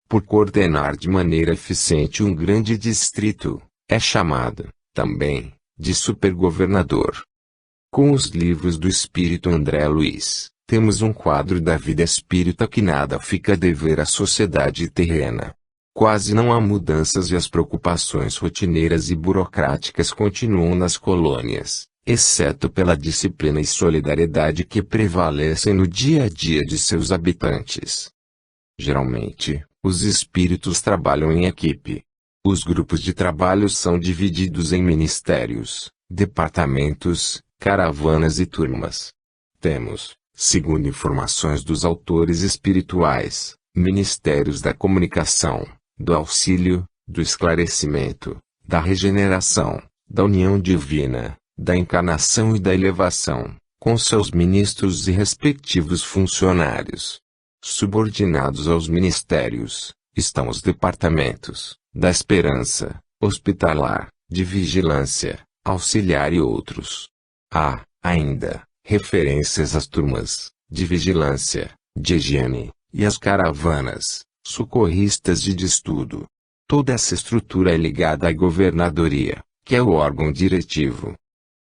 A: Por coordenar de maneira eficiente um grande distrito, é chamado, também, de supergovernador. Com os livros do espírito André Luiz, temos um quadro da vida espírita que nada fica a dever à sociedade terrena. Quase não há mudanças e as preocupações rotineiras e burocráticas continuam nas colônias, exceto pela disciplina e solidariedade que prevalecem no dia a dia de seus habitantes. Geralmente, os espíritos trabalham em equipe. Os grupos de trabalho são divididos em ministérios, departamentos, caravanas e turmas. Temos, segundo informações dos autores espirituais, ministérios da comunicação, do auxílio, do esclarecimento, da regeneração, da união divina, da encarnação e da elevação, com seus ministros e respectivos funcionários. Subordinados aos ministérios, estão os departamentos da esperança, hospitalar, de vigilância, auxiliar e outros. Há, ainda, referências às turmas, de vigilância, de higiene, e às caravanas, socorristas de estudo. Toda essa estrutura é ligada à governadoria, que é o órgão diretivo.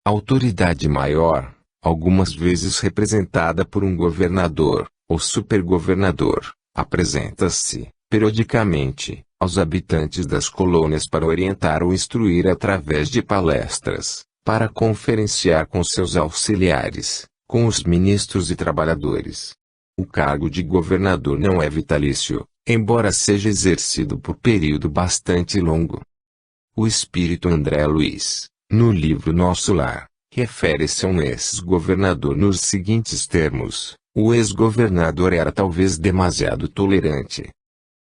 A: A autoridade maior, algumas vezes representada por um governador, ou supergovernador, apresenta-se, periodicamente, aos habitantes das colônias para orientar ou instruir através de palestras, para conferenciar com seus auxiliares, com os ministros e trabalhadores. O cargo de governador não é vitalício, embora seja exercido por período bastante longo. O espírito André Luiz, no livro Nosso Lar, refere-se a um ex-governador nos seguintes termos: o ex-governador era talvez demasiado tolerante.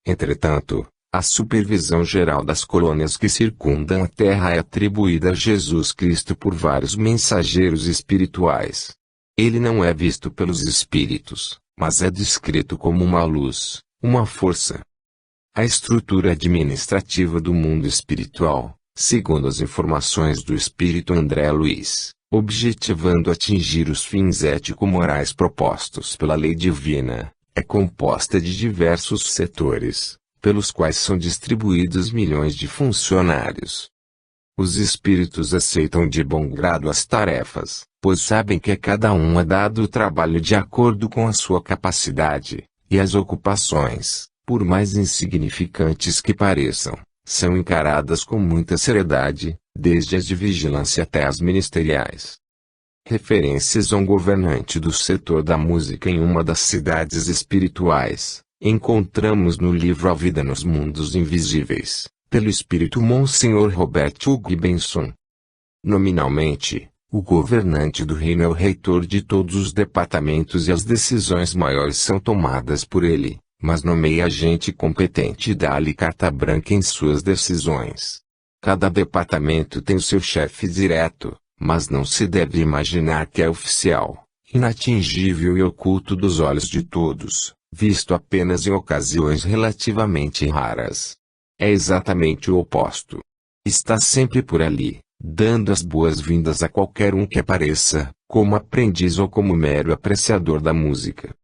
A: Entretanto, a supervisão geral das colônias que circundam a Terra é atribuída a Jesus Cristo por vários mensageiros espirituais. Ele não é visto pelos espíritos, mas é descrito como uma luz, uma força. A estrutura administrativa do mundo espiritual, segundo as informações do espírito André Luiz, objetivando atingir os fins ético-morais propostos pela lei divina, é composta de diversos setores, pelos quais são distribuídos milhões de funcionários. Os espíritos aceitam de bom grado as tarefas, pois sabem que a cada um é dado o trabalho de acordo com a sua capacidade, e as ocupações, por mais insignificantes que pareçam, são encaradas com muita seriedade, desde as de vigilância até as ministeriais. Referências a um governante do setor da música em uma das cidades espirituais, encontramos no livro A Vida nos Mundos Invisíveis, pelo espírito Monsenhor Robert Hugo Benson. Nominalmente, o governante do reino é o reitor de todos os departamentos e as decisões maiores são tomadas por ele, mas nomeia gente competente e dá-lhe carta branca em suas decisões. Cada departamento tem o seu chefe direto, mas não se deve imaginar que é oficial, inatingível e oculto dos olhos de todos, visto apenas em ocasiões relativamente raras. É exatamente o oposto. Está sempre por ali, dando as boas-vindas a qualquer um que apareça, como aprendiz ou como mero apreciador da música.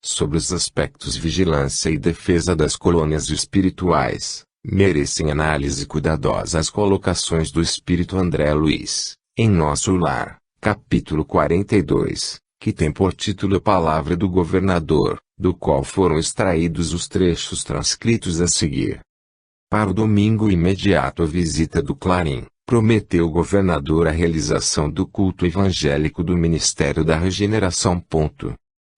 A: Sobre os aspectos vigilância e defesa das colônias espirituais, merecem análise cuidadosa as colocações do espírito André Luiz, em Nosso Lar, capítulo 42, que tem por título a Palavra do Governador, do qual foram extraídos os trechos transcritos a seguir. Para o domingo imediato à visita do Clarim, prometeu o governador a realização do culto evangélico do Ministério da Regeneração.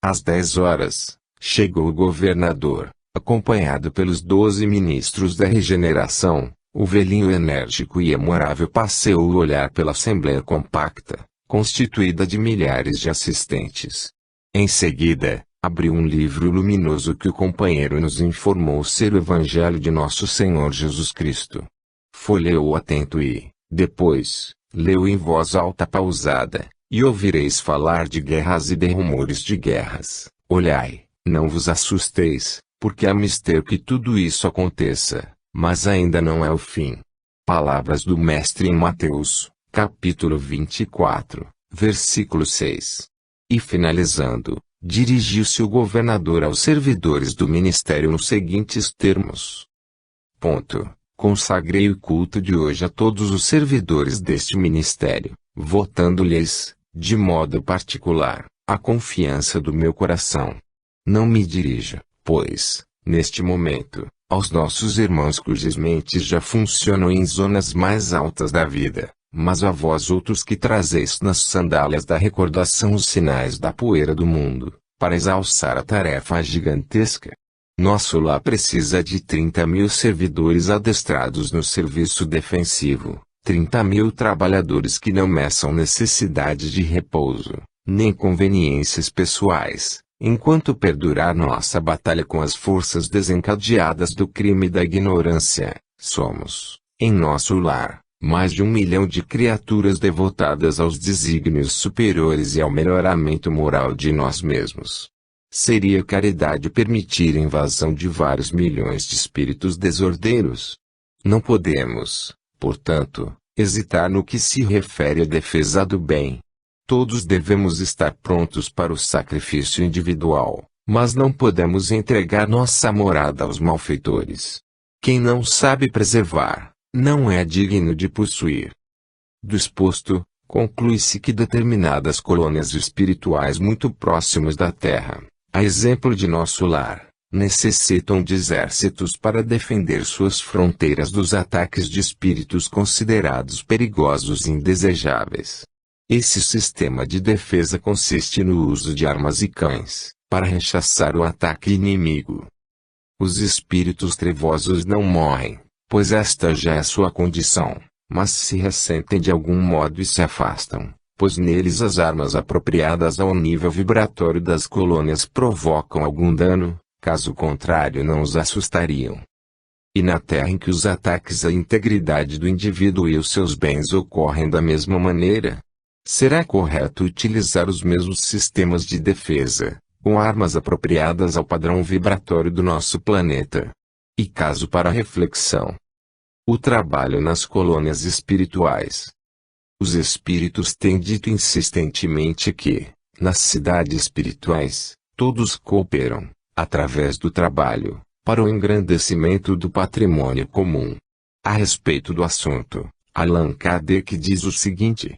A: Às 10 horas, chegou o governador, acompanhado pelos 12 ministros da regeneração. O velhinho enérgico e memorável passeou o olhar pela assembleia compacta, constituída de milhares de assistentes. Em seguida, abriu um livro luminoso que o companheiro nos informou ser o Evangelho de Nosso Senhor Jesus Cristo. Folheou atento e, depois, leu em voz alta pausada: e ouvireis falar de guerras e de rumores de guerras. Olhai, não vos assusteis, porque é mister que tudo isso aconteça, mas ainda não é o fim. Palavras do Mestre em Mateus, capítulo 24, versículo 6. E finalizando, dirigiu-se o governador aos servidores do ministério nos seguintes termos. Consagrei o culto de hoje a todos os servidores deste ministério, votando-lhes, de modo particular, a confiança do meu coração. Não me dirija, pois, neste momento, aos nossos irmãos cujas mentes já funcionam em zonas mais altas da vida, mas a vós outros que trazeis nas sandálias da recordação os sinais da poeira do mundo, para exalçar a tarefa gigantesca. Nosso lar precisa de 30.000 servidores adestrados no serviço defensivo, 30.000 trabalhadores que não meçam necessidade de repouso, nem conveniências pessoais, enquanto perdurar nossa batalha com as forças desencadeadas do crime e da ignorância. Somos, em nosso lar, mais de 1 milhão de criaturas devotadas aos desígnios superiores e ao melhoramento moral de nós mesmos. Seria caridade permitir a invasão de vários milhões de espíritos desordeiros. Não podemos, portanto, hesitar no que se refere à defesa do bem. Todos devemos estar prontos para o sacrifício individual, mas não podemos entregar nossa morada aos malfeitores. Quem não sabe preservar, não é digno de possuir. Do exposto, conclui-se que determinadas colônias espirituais muito próximas da Terra, a exemplo de nosso lar, necessitam de exércitos para defender suas fronteiras dos ataques de espíritos considerados perigosos e indesejáveis. Esse sistema de defesa consiste no uso de armas e cães, para rechaçar o ataque inimigo. Os espíritos trevosos não morrem, pois esta já é sua condição, mas se ressentem de algum modo e se afastam, pois neles as armas apropriadas ao nível vibratório das colônias provocam algum dano, caso contrário não os assustariam. E na Terra em que os ataques à integridade do indivíduo e os seus bens ocorrem da mesma maneira, será correto utilizar os mesmos sistemas de defesa, com armas apropriadas ao padrão vibratório do nosso planeta. E caso para reflexão: o trabalho nas colônias espirituais. Os espíritos têm dito insistentemente que, nas cidades espirituais, todos cooperam, através do trabalho, para o engrandecimento do patrimônio comum. A respeito do assunto, Allan Kardec diz o seguinte: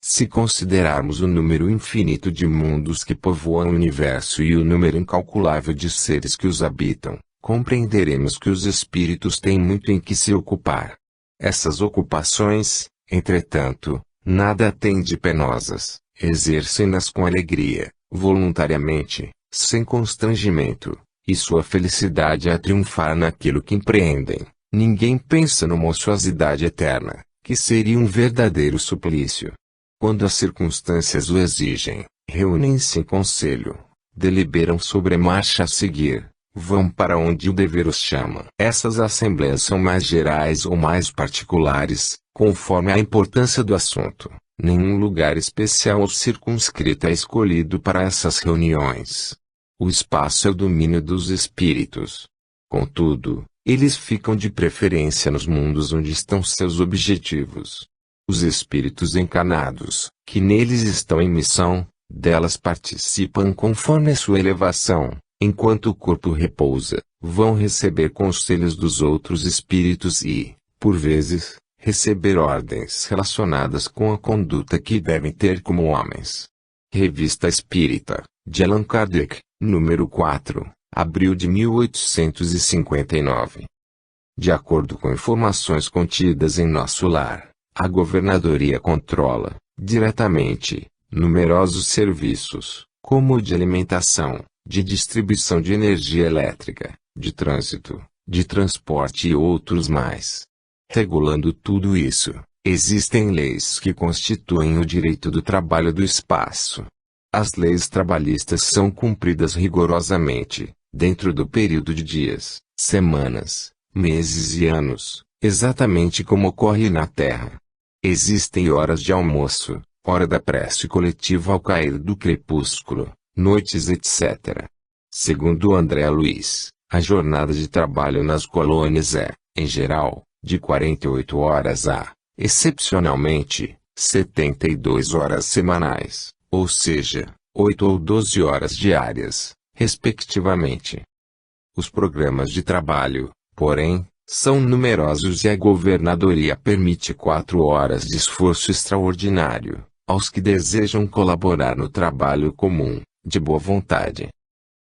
A: se considerarmos o número infinito de mundos que povoam o universo e o número incalculável de seres que os habitam, compreenderemos que os espíritos têm muito em que se ocupar. Essas ocupações, entretanto, nada têm de penosas, exercem-nas com alegria, voluntariamente, sem constrangimento, e sua felicidade é triunfar naquilo que empreendem. Ninguém pensa numa ociosidade eterna, que seria um verdadeiro suplício. Quando as circunstâncias o exigem, reúnem-se em conselho, deliberam sobre a marcha a seguir, vão para onde o dever os chama. Essas assembleias são mais gerais ou mais particulares, conforme a importância do assunto. Nenhum lugar especial ou circunscrito é escolhido para essas reuniões. O espaço é o domínio dos espíritos. Contudo, eles ficam de preferência nos mundos onde estão seus objetivos. Os espíritos encarnados, que neles estão em missão, delas participam conforme a sua elevação. Enquanto o corpo repousa, vão receber conselhos dos outros espíritos e, por vezes, receber ordens relacionadas com a conduta que devem ter como homens. Revista Espírita, de Allan Kardec, número 4, abril de 1859. De acordo com informações contidas em nosso lar, a Governadoria controla, diretamente, numerosos serviços, como o de alimentação, de distribuição de energia elétrica, de trânsito, de transporte e outros mais. Regulando tudo isso, existem leis que constituem o direito do trabalho do espaço. As leis trabalhistas são cumpridas rigorosamente, dentro do período de dias, semanas, meses e anos, exatamente como ocorre na Terra. Existem horas de almoço, hora da prece coletiva ao cair do crepúsculo, noites etc. Segundo André Luiz, a jornada de trabalho nas colônias é, em geral, de 48 horas a, excepcionalmente, 72 horas semanais, ou seja, 8 ou 12 horas diárias, respectivamente. Os programas de trabalho, porém, são numerosos e a Governadoria permite 4 horas de esforço extraordinário, aos que desejam colaborar no trabalho comum, de boa vontade.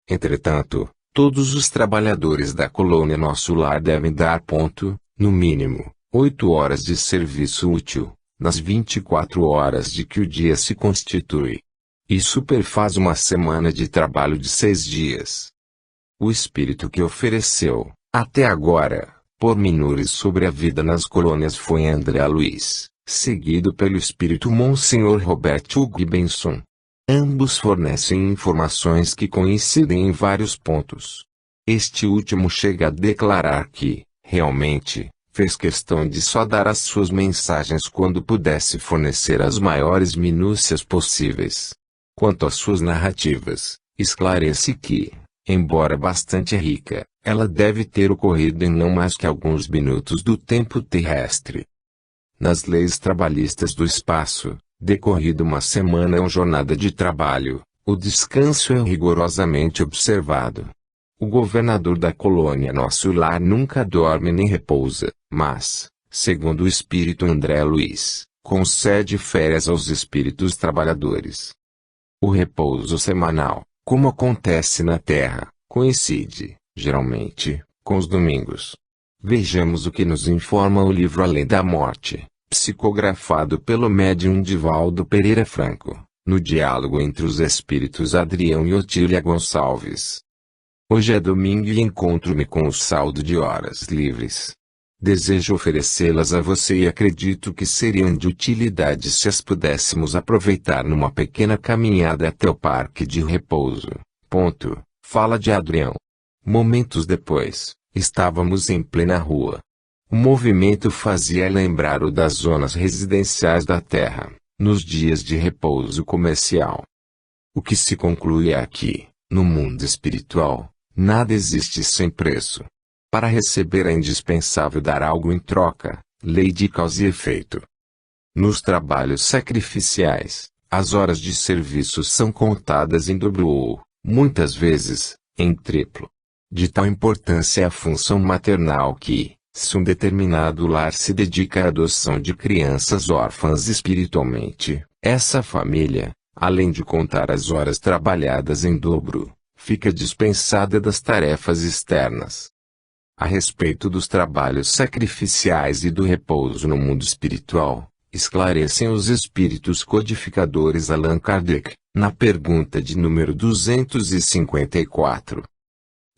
A: Entretanto, todos os trabalhadores da colônia Nosso Lar devem dar ponto, no mínimo, 8 horas de serviço útil, nas 24 horas de que o dia se constitui. Isso perfaz uma semana de trabalho de 6 dias. O espírito que ofereceu, até agora, Pormenores sobre a vida nas colônias foi André Luiz, seguido pelo espírito Monsenhor Roberto Hugo Benson. Ambos fornecem informações que coincidem em vários pontos. Este último chega a declarar que, realmente, fez questão de só dar as suas mensagens quando pudesse fornecer as maiores minúcias possíveis. Quanto às suas narrativas, esclarece que, embora bastante rica, ela deve ter ocorrido em não mais que alguns minutos do tempo terrestre. Nas leis trabalhistas do espaço, decorrida uma semana ou jornada de trabalho, o descanso é rigorosamente observado. O governador da colônia Nosso Lar nunca dorme nem repousa, mas, segundo o espírito André Luiz, concede férias aos espíritos trabalhadores. O repouso semanal, como acontece na Terra, coincide, geralmente, com os domingos. Vejamos o que nos informa o livro Além da Morte, psicografado pelo médium Divaldo Pereira Franco, no diálogo entre os espíritos Adrião e Otília Gonçalves. Hoje é domingo e encontro-me com o saldo de horas livres. Desejo oferecê-las a você e acredito que seriam de utilidade se as pudéssemos aproveitar numa pequena caminhada até o parque de repouso. Fala de Adrião. Momentos depois, estávamos em plena rua. O movimento fazia lembrar o das zonas residenciais da Terra, nos dias de repouso comercial. O que se conclui é que, no mundo espiritual, nada existe sem preço. Para receber é indispensável dar algo em troca, lei de causa e efeito. Nos trabalhos sacrificiais, as horas de serviço são contadas em dobro ou, muitas vezes, em triplo. De tal importância é a função maternal que, se um determinado lar se dedica à adoção de crianças órfãs espiritualmente, essa família, além de contar as horas trabalhadas em dobro, fica dispensada das tarefas externas. A respeito dos trabalhos sacrificiais e do repouso no mundo espiritual, esclarecem os espíritos codificadores Allan Kardec, na pergunta de número 254.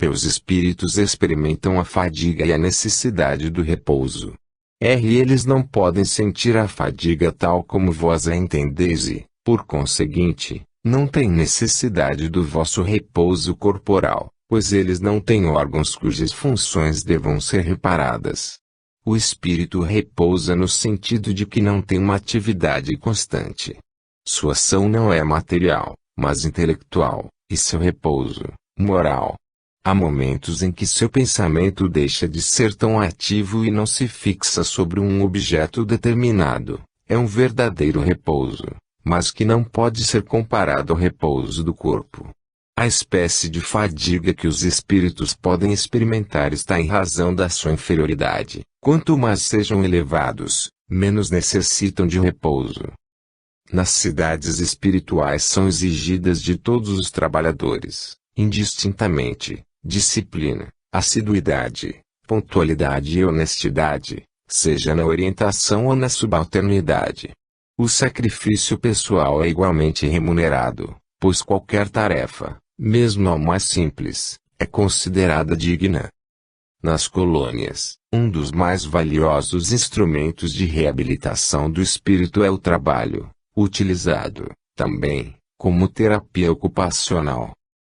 A: Os espíritos experimentam a fadiga e a necessidade do repouso. Eles não podem sentir a fadiga tal como vós a entendeis e, por conseguinte, não têm necessidade do vosso repouso corporal, pois eles não têm órgãos cujas funções devam ser reparadas. O espírito repousa no sentido de que não tem uma atividade constante. Sua ação não é material, mas intelectual, e seu repouso, moral. Há momentos em que seu pensamento deixa de ser tão ativo e não se fixa sobre um objeto determinado. É um verdadeiro repouso, mas que não pode ser comparado ao repouso do corpo. A espécie de fadiga que os espíritos podem experimentar está em razão da sua inferioridade. Quanto mais sejam elevados, menos necessitam de repouso. Nas cidades espirituais são exigidas de todos os trabalhadores, indistintamente, disciplina, assiduidade, pontualidade e honestidade, seja na orientação ou na subalternidade. O sacrifício pessoal é igualmente remunerado, pois qualquer tarefa, mesmo a mais simples, é considerada digna. Nas colônias, um dos mais valiosos instrumentos de reabilitação do espírito é o trabalho, utilizado, também, como terapia ocupacional.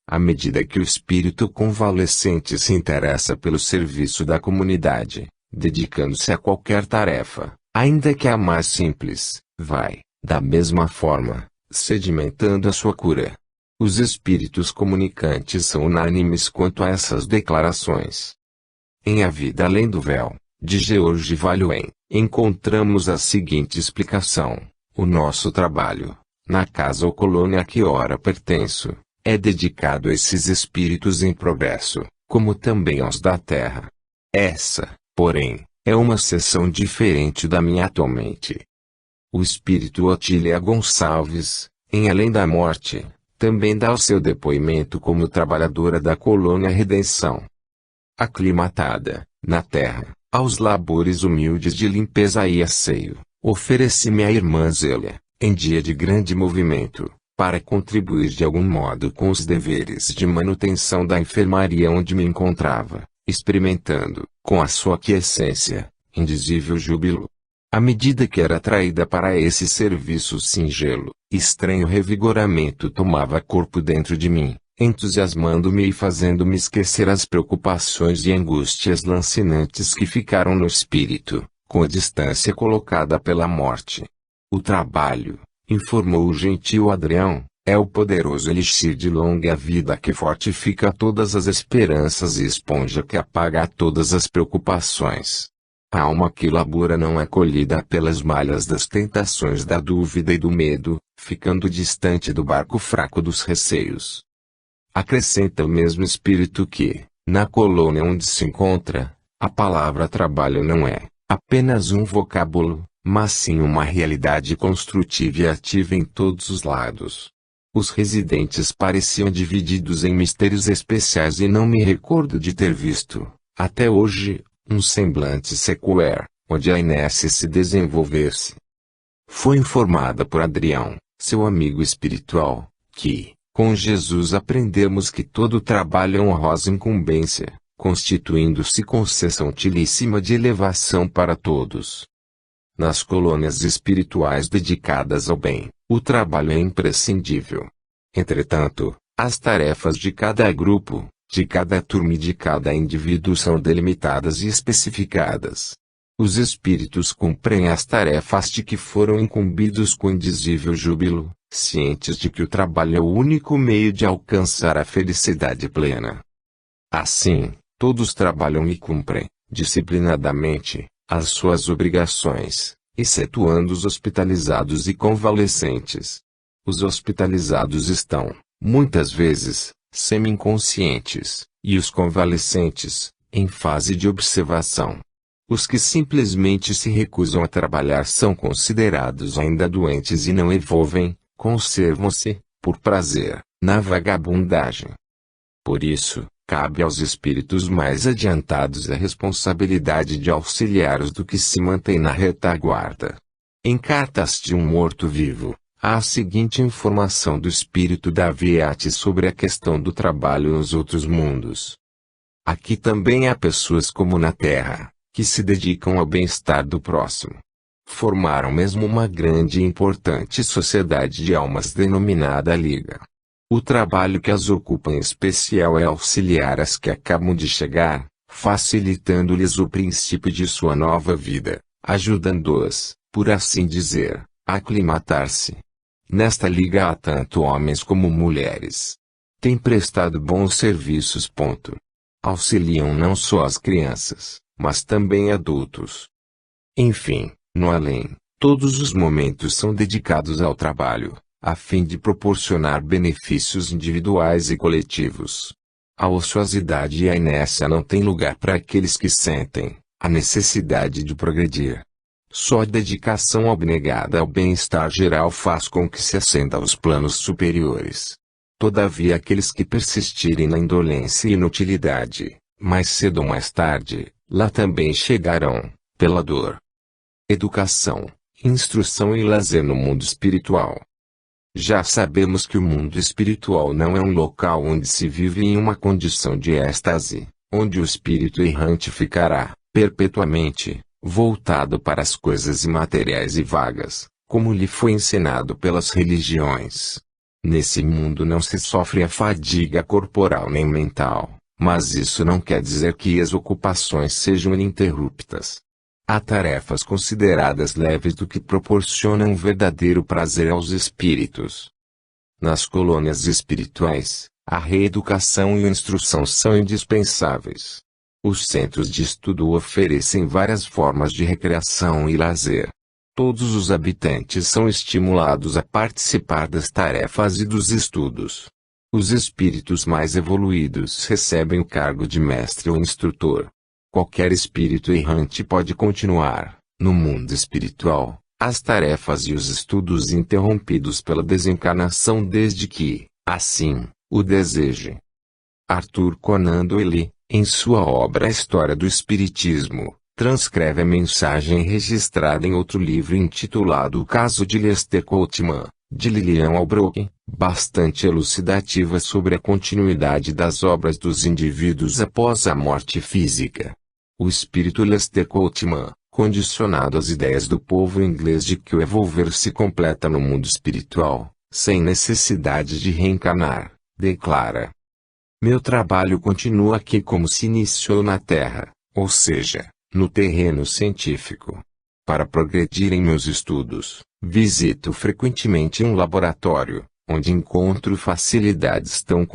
A: À medida que o espírito convalescente se interessa pelo serviço da comunidade, dedicando-se a qualquer tarefa, ainda que a mais simples, vai, da mesma forma, sedimentando a sua cura. Os espíritos comunicantes são unânimes quanto a essas declarações. Em A Vida Além do Véu, de George Valois, encontramos a seguinte explicação: o nosso trabalho, na casa ou colônia a que ora pertenço, é dedicado a esses espíritos em progresso, como também aos da Terra. Essa, porém, é uma seção diferente da minha atualmente. O espírito Otília Gonçalves, em Além da Morte, também dá o seu depoimento como trabalhadora da colônia Redenção. Aclimatada, na terra, aos labores humildes de limpeza e asseio, ofereci-me à irmã Zélia, em dia de grande movimento, para contribuir de algum modo com os deveres de manutenção da enfermaria onde me encontrava, experimentando, com a sua quiescência, indizível júbilo. À medida que era atraída para esse serviço singelo, estranho revigoramento tomava corpo dentro de mim, entusiasmando-me e fazendo-me esquecer as preocupações e angústias lancinantes que ficaram no espírito, com a distância colocada pela morte. O trabalho, informou o gentil Adrião, é o poderoso elixir de longa vida que fortifica todas as esperanças e esponja que apaga todas as preocupações. A alma que labora não é colhida pelas malhas das tentações da dúvida e do medo, ficando distante do barco fraco dos receios. Acrescenta o mesmo espírito que, na colônia onde se encontra, a palavra trabalho não é apenas um vocábulo, mas sim uma realidade construtiva e ativa em todos os lados. Os residentes pareciam divididos em mistérios especiais e não me recordo de ter visto, até hoje, um semblante sequer, onde a inércia se desenvolvesse. Foi informada por Adrião, seu amigo espiritual, que, com Jesus aprendemos que todo trabalho é honrosa incumbência, constituindo-se concessão utilíssima de elevação para todos. Nas colônias espirituais dedicadas ao bem, o trabalho é imprescindível. Entretanto, as tarefas de cada grupo, de cada turma e de cada indivíduo são delimitadas e especificadas. Os espíritos cumprem as tarefas de que foram incumbidos com indizível júbilo, cientes de que o trabalho é o único meio de alcançar a felicidade plena. Assim, todos trabalham e cumprem, disciplinadamente, as suas obrigações, excetuando os hospitalizados e convalescentes. Os hospitalizados estão, muitas vezes, semi-inconscientes, e os convalescentes, em fase de observação. Os que simplesmente se recusam a trabalhar são considerados ainda doentes e não evolvem, conservam-se, por prazer, na vagabundagem. Por isso, cabe aos espíritos mais adiantados a responsabilidade de auxiliar os do que se mantém na retaguarda. Em Cartas de um Morto-Vivo, há a seguinte informação do espírito da Viate sobre a questão do trabalho nos outros mundos. Aqui também há pessoas como na Terra, que se dedicam ao bem-estar do próximo. Formaram mesmo uma grande e importante sociedade de almas denominada Liga. O trabalho que as ocupa em especial é auxiliar as que acabam de chegar, facilitando-lhes o princípio de sua nova vida, ajudando-as, por assim dizer, a aclimatar-se. Nesta liga há tanto homens como mulheres. Têm prestado bons serviços. Auxiliam não só as crianças, mas também adultos. Enfim, no além, todos os momentos são dedicados ao trabalho, a fim de proporcionar benefícios individuais e coletivos. A ociosidade e a inércia não têm lugar para aqueles que sentem a necessidade de progredir. Só a dedicação abnegada ao bem-estar geral faz com que se ascenda aos planos superiores. Todavia aqueles que persistirem na indolência e inutilidade, mais cedo ou mais tarde, lá também chegarão, pela dor. Educação, instrução e lazer no mundo espiritual. Já sabemos que o mundo espiritual não é um local onde se vive em uma condição de êxtase, onde o espírito errante ficará, perpetuamente, voltado para as coisas imateriais e vagas, como lhe foi ensinado pelas religiões. Nesse mundo não se sofre a fadiga corporal nem mental, mas isso não quer dizer que as ocupações sejam ininterruptas. Há tarefas consideradas leves do que proporcionam verdadeiro prazer aos espíritos. Nas colônias espirituais, a reeducação e a instrução são indispensáveis. Os centros de estudo oferecem várias formas de recreação e lazer. Todos os habitantes são estimulados a participar das tarefas e dos estudos. Os espíritos mais evoluídos recebem o cargo de mestre ou instrutor. Qualquer espírito errante pode continuar, no mundo espiritual, as tarefas e os estudos interrompidos pela desencarnação desde que, assim, o deseje. Arthur Conan Doyle, em sua obra A História do Espiritismo, transcreve a mensagem registrada em outro livro intitulado O Caso de Lester Coltman, de Lilian Albrook, bastante elucidativa sobre a continuidade das obras dos indivíduos após a morte física. O espírito Lester Coltman, condicionado às ideias do povo inglês de que o evolver se completa no mundo espiritual, sem necessidade de reencarnar, declara: meu trabalho continua aqui como se iniciou na Terra, ou seja, no terreno científico. Para progredir em meus estudos, visito frequentemente um laboratório, onde encontro facilidades tão